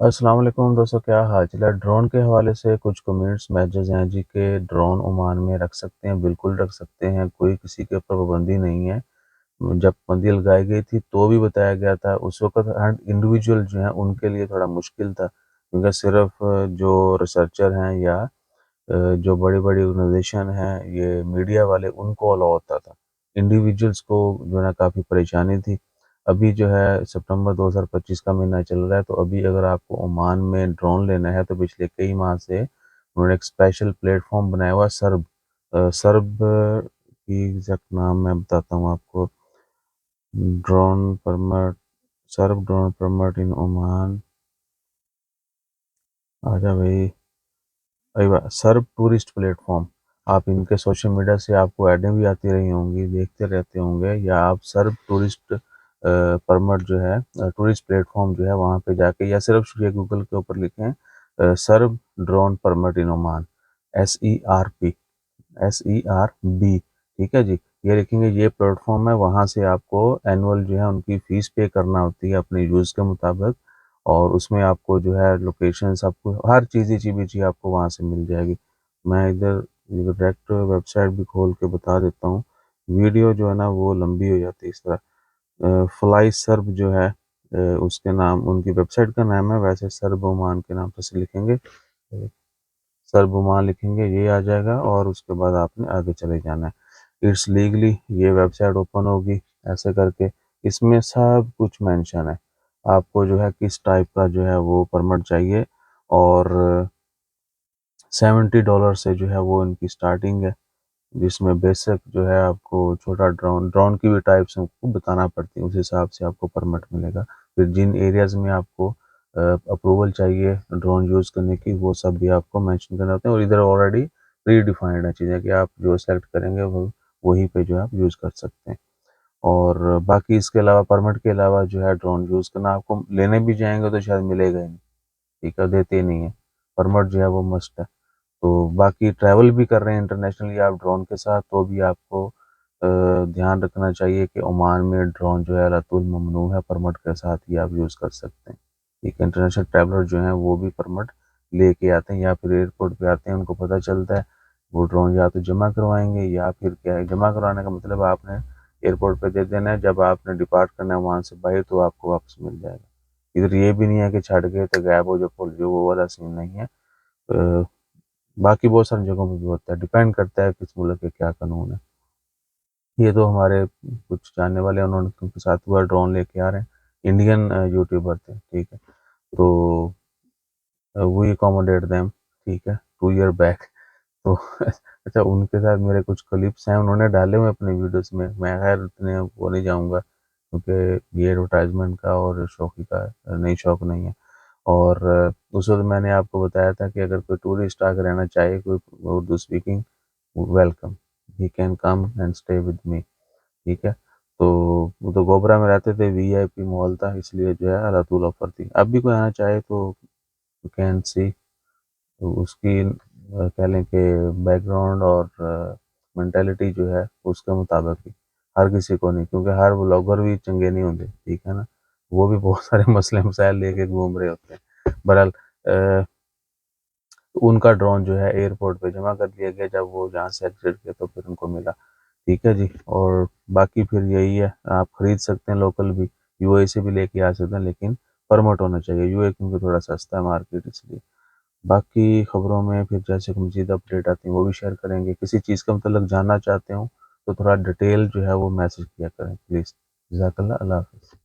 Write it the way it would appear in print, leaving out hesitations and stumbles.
अस्सलाम वालेकुम दोस्तों, क्या हाल है। ड्रोन के हवाले से कुछ कमेंट्स मैसेज हैं जी के ड्रोन ओमान में रख सकते हैं, बिल्कुल रख सकते हैं, कोई किसी के ऊपर पाबंदी नहीं है। जब पाबंदी लगाई गई थी तो भी बताया गया था, उस वक्त हर इंडिविजुअल जो है उनके लिए थोड़ा मुश्किल था, क्योंकि सिर्फ जो रिसर्चर हैं या जो बड़ी-बड़ी ऑर्गेनाइजेशन हैं, ये मीडिया वाले, उनको अलाउ होता था। इंडिविजुअल्स को जो है ना काफ़ी परेशानी थी। अभी जो है सितंबर 2025 का महीना चल रहा है, तो अभी अगर आपको ओमान में ड्रोन लेना है तो पिछले कई माह से उन्होंने एक स्पेशल प्लेटफ़ॉर्म बनाया हुआ है सर्ब। सर्ब की एग्ज़ैक्ट नाम मैं बताता हूँ आपको। Drone permit, SERB drone permit in Oman. आजा भाई। अरे वाह! सर्ब टूरिस्ट प्लेटफ़ॉर्म, आप इनके सोशल मीडिया से आपको ऐडें भी आती रही होंगी, देखते रहते होंगे, या आप सर्ब टूरिस्ट परमिट जो है टूरिस्ट प्लेटफ़ॉर्म जो है वहाँ पे जाके या सिर्फ ये गूगल के ऊपर लिखें SERB drone permit in Oman, SERP, SERB, ठीक है जी। ये लिखेंगे, ये प्लेटफ़ॉर्म है, वहाँ से आपको एनुअल जो है उनकी फ़ीस पे करना होती है अपने यूज़ के मुताबिक, और उसमें आपको जो है लोकेशंस, आपको हर चीज़ आपको वहाँ से मिल जाएगी। मैं इधर डायरेक्ट वेबसाइट भी खोल के बता देता हूँ, वीडियो जो है ना वो लंबी हो जाती है इस तरह। फ्लाई सर्ब जो है उसके नाम, उनकी वेबसाइट का नाम है, वैसे सर्ब ओमान के नाम से लिखेंगे, सर्ब ओमान लिखेंगे, ये आ जाएगा, और उसके बाद आपने आगे चले जाना है। इट्स लीगली, ये वेबसाइट ओपन होगी ऐसे करके, इसमें सब कुछ मेंशन है। आपको जो है किस टाइप का जो है वो परमिट चाहिए, और $70 से जो है वो इनकी स्टार्टिंग है, जिसमें बेसिक जो है आपको छोटा ड्रोन, ड्रोन की भी टाइप्स आपको बताना पड़ती है, उस हिसाब से आपको परमिट मिलेगा। फिर जिन एरियाज़ में आपको अप्रूवल चाहिए ड्रोन यूज़ करने की, वो सब भी आपको मेंशन करने होते हैं, और इधर ऑलरेडी प्री डिफाइंड है चीज़ें कि आप जो सेलेक्ट करेंगे वो वहीं पे जो है आप यूज़ कर सकते हैं। और बाकी इसके अलावा, परमिट के अलावा जो है ड्रोन यूज़ करना, आपको लेने भी जाएँगे तो शायद मिलेगा ही नहीं, ठीक है, देते ही नहीं है। परमिट जो है वो मस्ट है। तो बाकी ट्रैवल भी कर रहे हैं इंटरनेशनली आप ड्रोन के साथ, तो भी आपको ध्यान रखना चाहिए कि ओमान में ड्रोन जो है लातूल ममनू है, परमिट के साथ ही आप यूज़ कर सकते हैं। ठीक है, इंटरनेशनल ट्रैवलर जो हैं वो भी परमिट लेके आते हैं, या फिर एयरपोर्ट पे आते हैं, उनको पता चलता है, वो ड्रोन या तो जमा करवाएंगे, या फिर क्या है, जमा करवाने का मतलब आपने एयरपोर्ट पे दे देना है, जब आपने डिपार्ट करना है वहाँ से बाहर तो आपको वापस मिल जाएगा। इधर ये भी नहीं है कि छड़ गए तो गायब हो जो फुल, जो वो वाला सीन नहीं है। बाकी बहुत सारी जगहों पे भी होता है, डिपेंड करता है किस मुल्क के क्या कानून है। ये तो हमारे कुछ जानने वाले, उन्होंने उनके साथ हुआ, ड्रोन लेके आ रहे हैं, इंडियन यूट्यूबर थे, ठीक है। तो वी अकोमोडेट देम, ठीक है, 2 ईयर बैक। तो अच्छा, उनके साथ मेरे कुछ क्लिप्स हैं, उन्होंने डाले हुए अपने वीडियोस में, मैं खैर इतने वो नहीं जाऊँगा, क्योंकि ये एडवर्टाइजमेंट का और शौकी का नहीं, शौक नहीं है। और उस वक़्त मैंने आपको बताया था कि अगर कोई टूरिस्ट आके रहना चाहे, कोई Urdu speaking, welcome, he can come and stay with me, ठीक है। तो वो तो गोबरा में रहते थे, वीआईपी मॉल था, इसलिए जो है अलातूल ऑफर थी। अब भी कोई आना चाहे तो यू कैन सी, तो उसकी कह लें कि बैकग्राउंड और मेंटालिटी जो है उसके मुताबिक ही, हर किसी को नहीं, क्योंकि हर व्लॉगर भी चंगे नहीं होते, ठीक है ना, वो भी बहुत सारे मसले मसाइल लेके घूम रहे होते हैं। बहरहाल तो उनका ड्रोन जो है एयरपोर्ट पे जमा कर दिया गया, जब वो जहाँ से एग्जिट किया तो फिर उनको मिला, ठीक है जी। और बाकी फिर यही है, आप खरीद सकते हैं लोकल भी, यूएई से भी लेके आ सकते हैं, लेकिन परमिट होना चाहिए, यूएई क्योंकि थोड़ा सस्ता है मार्केट, इसलिए। बाकी खबरों में फिर जैसे कि मज़ीद अपडेट आती हैं वो भी शेयर करेंगे। किसी चीज़ का मतलब जानना चाहते हो तो थोड़ा डिटेल जो है वो मैसेज किया करें प्लीज़। जज़ाकल्लाह, अल्लाह हाफ़िज़।